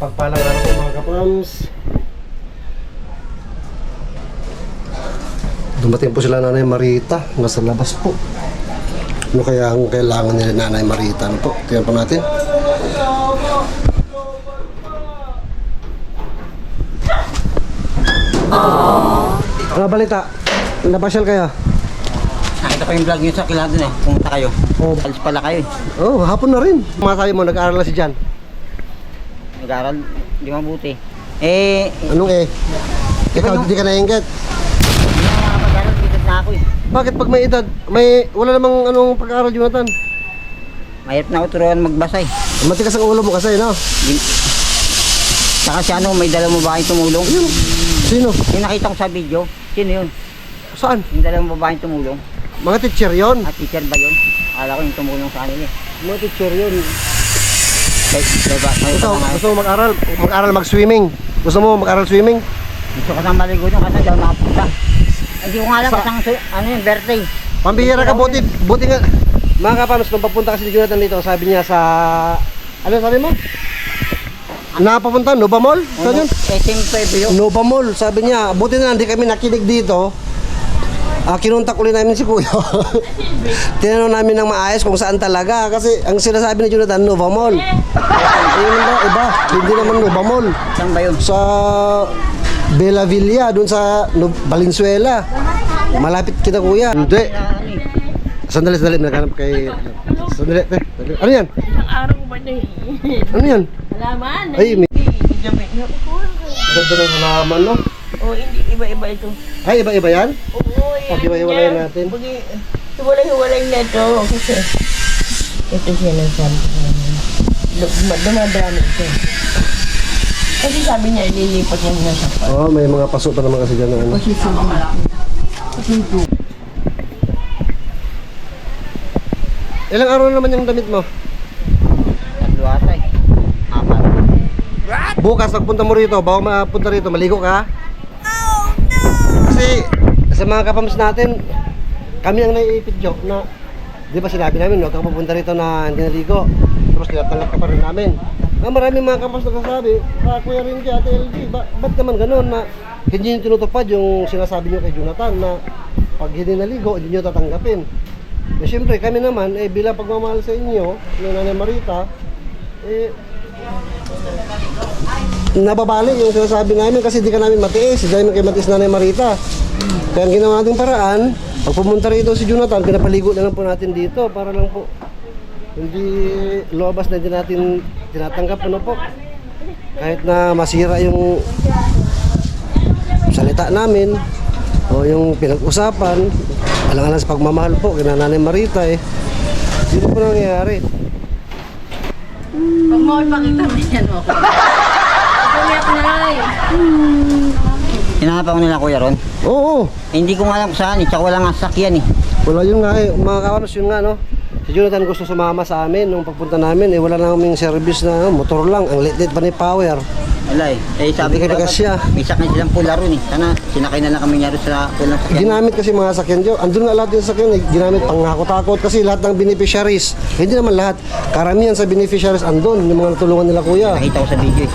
Mapagpalang araw po mga kapams. Dumating po sila Nanay Marita. Nasa labas po. Ano kaya ang kailangan nila Nanay Marita? Ano po? Tingnan po natin. Ano balita? Napasyal kayo? Nakita ko yung vlog nyo sa kilado na. Pumunta kayo. Alis pala kayo. Oh, hapon na rin. Masabi mo, nag-aaral na si Jan. Nag-aaral, di mabuti. Anong Ikaw, hindi ka nainggit. Hindi na makapag-aaral, bigat na ako eh. Bakit pag may edad, wala namang anong pag-aaral, Jonathan? Mahirap na ako turuan magbasa eh. Matigas ang ulo mo kasi, no? Saka si ano, may dalang babaeng tumulong. Sino? Yung nakita ko sa video, sino yun? Saan? Yung dalang babaeng tumulong. Mga teacher yon. At teacher ba yun? Akala ko yung tumulong sa kanila eh. Mga teacher yon. Gusto mo mag-aral? Mag-aral mag-swimming? Gusto mo mag-aral swimming? Gusto ko saan maligo nyo kasi daw nakapunta. Hindi ko nga alam kasang ano yun, birthday. Pambihira ka, buti nga. Mga kapanos, nung papunta kasi ni Jonathan dito, sabi niya sa... Ano sabi mo? Napapunta, Nova Mall? Saan yun? SM Pueblo. Nova Mall, sabi niya. Buti na hindi kami nakinig dito. Kinuntak ulit namin si Kuya. Tinanong namin ng maayos kung saan talaga. Kasi ang sinasabi ni Jonathan, Nova Mall. Ayun ba? Iba. Hindi naman Nova Mall. Saan ba yun? Sa Bella Villa, dun sa Valenzuela. Malapit kita, Kuya. Hindi. Sandali, naghanap kay... Sandali. Ano yan? Isang araw ba na Ano yan? halaman? Ay, may... Damit na Ganda ng halaman, no? o hindi, iba-iba ito. Ay, iba-iba yan? Oo, yan. Pag-iba-iwalayin natin. Hiwalay-hiwalay na ito. Kasi, ito siya ng sabi ko namin. Dumadami ito. Kasi sabi niya, ililipat niya na sa pa. Oo, may mga paso pa naman kasi dyan na ano. Kasi sugo. Ilang araw na naman yung damit mo? Tatlo ata eh. Apat. Bukas, pagpunta mo rito, bago mapunta rito, maligo ka? Oh, no! Kasi, sa mga kapams natin, kami ang naiipit joke na, di ba sinabi namin, huwag kang pupunta rito na hindi naligo. Tapos tinatanggap ka pa rin namin. Maraming mga kapams nagsasabi, Kuya Rinky, Ate LG, ba't naman ganun na hindi nyo tinutupad yung sinasabi nyo kay Jonathan na pag hindi naligo, hindi nyo tatanggapin. Eh syempre kami naman, bilang pagmamahal sa inyo, yung Nanay Marita, nababali yung sinasabi namin kasi di ka namin matiis. Dahil kayo matiis Nanay Marita. Kaya ang ginawa nating paraan, pag pumunta rito si Jonathan, pinapaligo na lang po natin dito para lang po hindi lobas na hindi natin tinatanggap, ano po. Kahit na masira yung salita namin o yung pinag-usapan, alang-alang sa pagmamahal po kina Nanay Marita dito po nangyayari. Pag mo ipakita mo yan mo. Pag-umiyak na ay. Hinahanap ako nila Kuya Ron. Oo. Hindi ko nga alam kung saan eh. Tsaka wala nga sasakyan eh. Wala yun nga mga kawanos yun nga no. Si Jonathan gusto sumama sa amin nung pagpunta namin wala na kaming service na motor lang. Ang lit pa ni Power. Wala eh. Sabi Hindi ko ka siya. may sakyan silang pula ron eh. Sana sinakay na lang kami niya ron sa pulang sakyan. Ginamit kasi mga sakyan dyan. Andun nga lahat yung sakyan ginamit pang takot kasi lahat ng beneficiaries. Hindi naman lahat. Karamihan sa beneficiaries andun. Yung mga natulungan nila Kuya. Nakita ko sa video eh.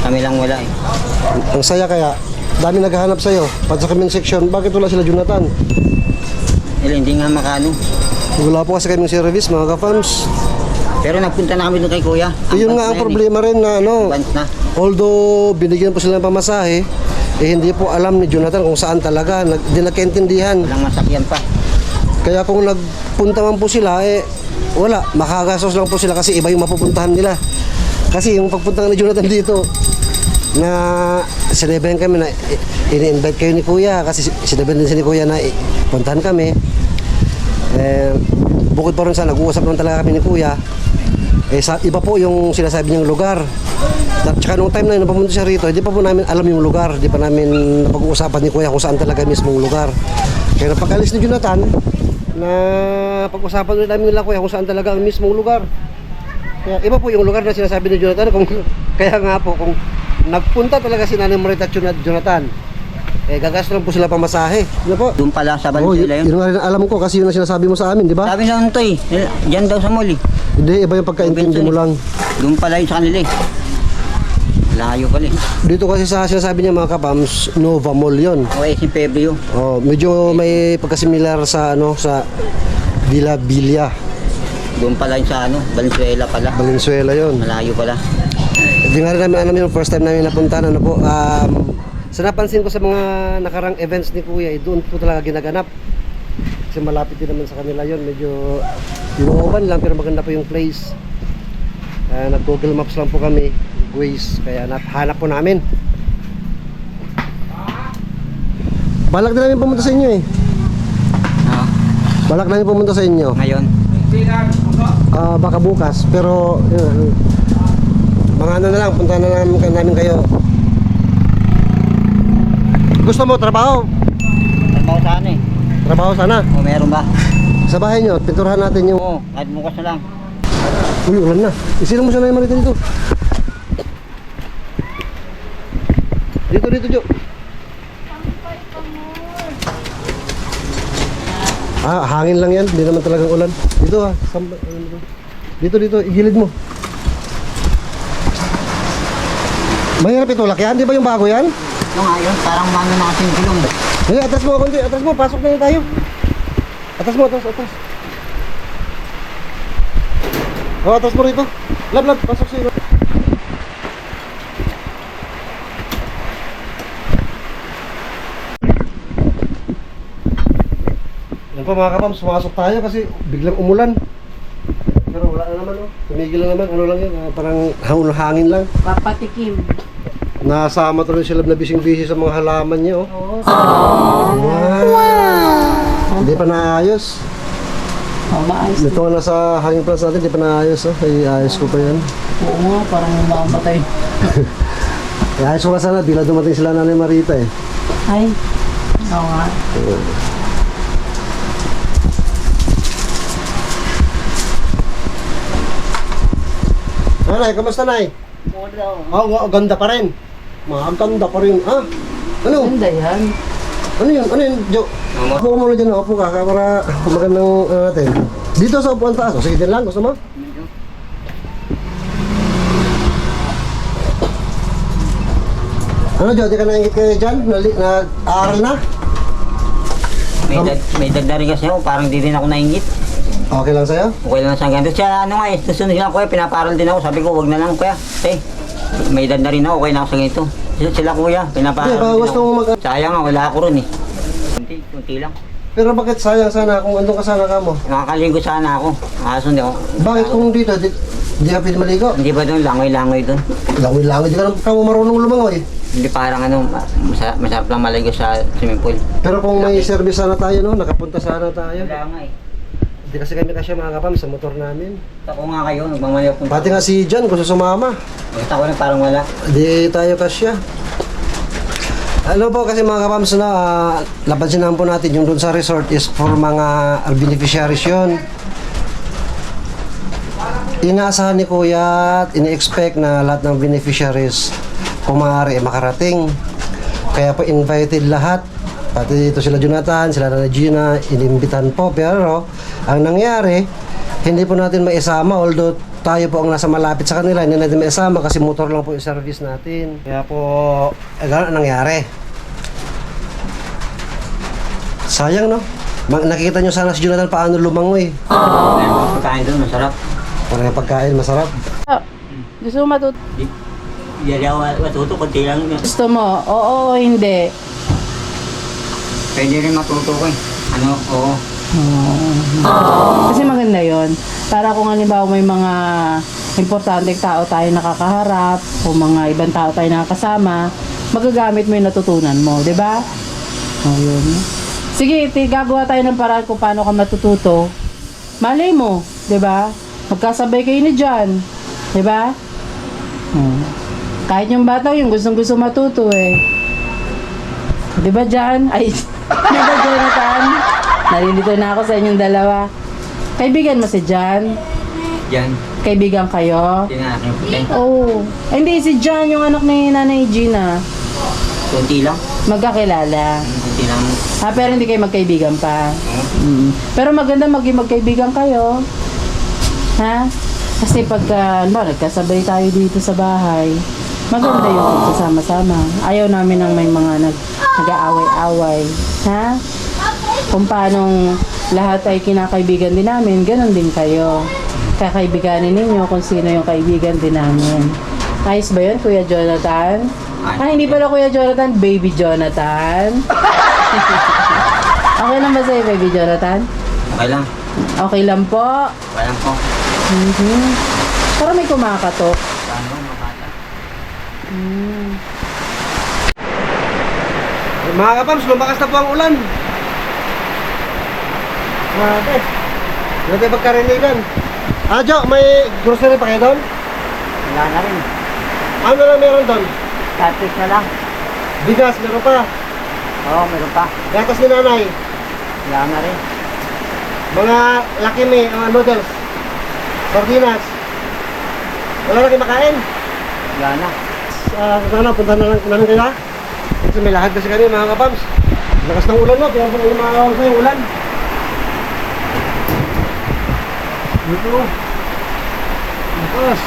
Kami lang wala eh. Ang saya kaya. Dami naghahanap sa'yo. Pag sa comment section, bakit wala sila Jonathan? Hindi nga makano. Wala po kasi kaming service mga ka-fans. Pero nagpunta na kami doon kay Kuya. Yun nga ang problema rin na ano. Bant na. Although binigyan po sila ng pamasahe, hindi po alam ni Jonathan kung saan talaga. Hindi nagkaintindihan. Walang masakyan pa. Kaya kung nagpunta man po sila, wala. Makagastos lang po sila kasi iba yung mapupuntahan nila. Kasi yung pagpunta ni Jonathan dito, na sinabihan kami na ini-invite kayo ni Kuya kasi sinabihan din si Kuya na puntahan kami. Bukod pa rin sa nag-uusap naman talaga kami ni Kuya, iba po yung sinasabi niyang lugar. At saka nung time na yun, pumunta siya rito, hindi pa po namin alam yung lugar. Hindi pa namin napag-uusapan ni Kuya kung saan talaga mismong lugar. Kaya napag-alis ni Jonathan, na pag-usapan ulit namin nila Kuya kung saan talaga ang mismong lugar. Kaya iba po yung lugar na sinasabi ni Jonathan. Kaya nga po, kung nagpunta talaga si Nanay Marita at Jonathan, gagastos lang po sila pamasahe. Ano po? Doon pala sa Valenzuela yun. Yun nga rin ang alam ko kasi yun ang sinasabi mo sa amin, di ba? Sabi na to eh. Diyan daw sa mall eh. Hindi, iba yung pagkaintindi mo lang. Doon pala yun sa kanila eh. Layo pala eh. Dito kasi sa sinasabi niya mga kapams, Nova Mall yun. O eh, si Febrio. Oh, medyo may pagkasimilar sa ano sa Villa Villa, Doon pala yun sa ano, Valenzuela pala. Valenzuela yun. Malayo pala. Hindi nga rin namin alam yung first time namin napunta ano po. Sa napansin ko sa mga nakarang events ni Kuya, doon po talaga ginaganap. Kasi malapit din naman sa kanila yun. Medyo inuuban lang pero maganda po yung place. Nag-Google Maps lang po kami, Waze, kaya hanap po namin. Balak din namin pumunta sa inyo eh. Ha? Balak namin pumunta sa inyo. Ngayon. Baka bukas, pero yun, mga ano na lang, punta na namin kayo. Gusto mo trabaho? Trabaho sana eh. Trabaho sana. O meron ba? Sa bahay nyo, pinturahan natin yung... Oo, kahit bukas na lang. Uy, ulan na. Isilong mo siya na yung marito dito. Dito, Jo. Hangin lang yan. Hindi naman talagang ulan. Dito ha. Dito. Igilid mo. Mahirap itulak yan. Di ba yung bago yan? Ito nga yun, parang mano na kasing gulong. Hey, atras mo konti. Atras mo. Pasok na yun tayo. Atras mo. Atras. Atras mo rito. Lab. Pasok sa'yo. Yan po mga kapams, sumasok tayo kasi biglang umulan. Pero wala na naman, oh. Tumigil na naman, ano lang yun, parang hangin lang. Papatikim. Nasama tuloy sila na bising-busy sa mga halaman niya, oh. Oo. Wow! Hindi pa naayos. Maayos. Ito nga nasa hanging plants natin, hindi pa naayos, oh. Ay, ayos ko pa yan. Oo nga, parang makamatay. Ayos ko pa sana, bila dumating sila Nanay Marita, eh. Ay. Oo nga. Nanay, kamusta, Nay? Oo. Ganda pa rin. Ganda pa rin. Ano? Ganda yan. Ano yun, Jo? Upo ka muna dyan, upo ka, para magandang natin. Dito sa upuan taas, sige din lang, gusto mo? Ano, Jo, di ka naingit kayo dyan? Nag-aaral na? May dagda rin kasi ako, parang di rin ako naingit. Okay lang sa'yo? Okay lang sa ganito. Siya ano nga eh, susunod lang kuya, pinaparal din ako. Sabi ko, wag na lang kuya. May edad na rin ako, okay na ako sa ganito. Sila kuya, pinaparal Hindi, baka din gusto ako. mo mag- Sayang nga, wala ako ron eh. Kunti lang. Pero bakit sayang sana kung andun ka sana ka mo? Nakakaligo sana ako. Kaso hindi ako. Bakit kung dito, di ka pwede maligo? Hindi ba doon, langoy-langoy doon? Langoy-langoy, di ka naman ka marunong lumangoy. Hindi parang ano, masarap lang maligo sa swimming pool. Pero kung may service sana tayo, no? Nakapunta sana tayo. Wala nga eh. Hindi kasi kami kasya mga kapam sa motor namin. Ako nga kayo, nagmamaliw punta. Pati nga si John gusto sumama. Nakita ko na parang wala. Di tayo kasya. Ano po kasi mga kapams na napansinahan po natin yung doon sa resort is for mga beneficiaries yun. Inaasahan ni Kuya at ini-expect na lahat ng beneficiaries kung maaari makarating. Kaya po invited lahat. Pati dito sila Jonathan, sila na Gina, inimbitan po. Pero ang nangyari, hindi po natin maisama. Although tayo po ang nasa malapit sa kanila, hindi natin maisama kasi motor lang po yung service natin. Kaya po, gano'n ang nangyari. Sayang, no? Nakikita nyo sana si Jonathan paano lumangoy. Pagkain doon, masarap. Parang pagkain, masarap. Gusto mo matuto? Hindi ako matuto, kunti lang. Gusto mo? Oo o hindi? Pwede rin matuto ko eh. Ano, oo. Kasi maganda yon. Para kung halimbawa may mga importanteng tao tayo nakakaharap o mga ibang tao tayo nakakasama, magagamit mo yung natutunan mo, di ba? O yun. Sige, gagawa tayo ng paraan kung paano ka matututo. Malay mo, di ba? Magkasabay kayo ni John, di ba? Kahit yung bata yung gustong-gusto matuto eh. Di ba John? Ay, di ba Jonathan? Nalilito na ako sa inyong dalawa. Kaibigan mo si John? Yan. Kaibigan kayo? Yan ang aking putin. Oo. Ay, hindi, si John, yung anak ni Nanay Gina. Kunti lang. Magkakilala. Kunti lang. Pero hindi kayo magkaibigan pa. Pero maganda maging magkaibigan kayo. Ha? Kasi pagka, nagkasabay tayo dito sa bahay, Maganda yung pagsasama-sama. Ayaw namin ng may mga nag-aaway-away. Ha? Kung paanong lahat ay kinakaibigan din namin, ganun din kayo. Kakaibiganin ninyo kung sino yung kaibigan din namin. Ayos ba yun, Kuya Jonathan? Hindi pala Kuya Jonathan, Baby Jonathan. Okay lang ba sa'yo, Baby Jonathan? Okay lang. Okay lang po. Okay lang po. Parang may kumakatok. Saan ba mga bata? Mga kapams, lumakas na po ang ulan. Grabe. Grabe pagkarinigan. Jo, may grocery pa kayo doon? Wala na rin. Ano na meron doon? Catfish na lang. Bigas, meron pa. Oo, meron pa. Gatas ni nanay. Wala na rin. Mga Lucky Me, noodles. Sardinas. Wala na kayo makain. Wala na. Punta na lang kayo ha? Kasi may lahad kasi kami mga kapams. Lakas ng ulan no, kaya po yung mga oras na yung ulan. Dito. Lakas.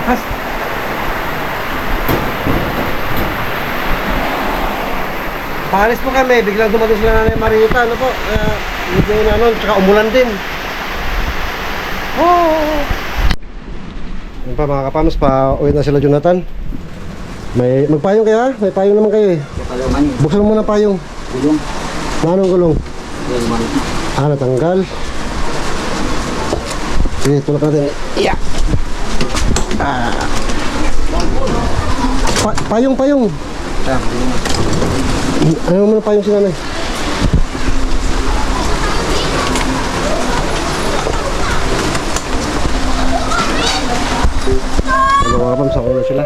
Lakas. Paalis po kami, biglang dumating sila Nanay Marita, ano po, kaya medyo na ano, tsaka umulan din. Yan pa mga kapams, pa-uwi na sila Jonathan. Magpayong kayo ha? May payong naman kayo eh. Kapalaman yun. Buksan mo muna payong. Gulong. Anong gulong? Gulong. Natanggal. Sige, tulak natin. Yeah. Payong. Ano mo na payong si nanay? Ano mga kapams, ako na sila.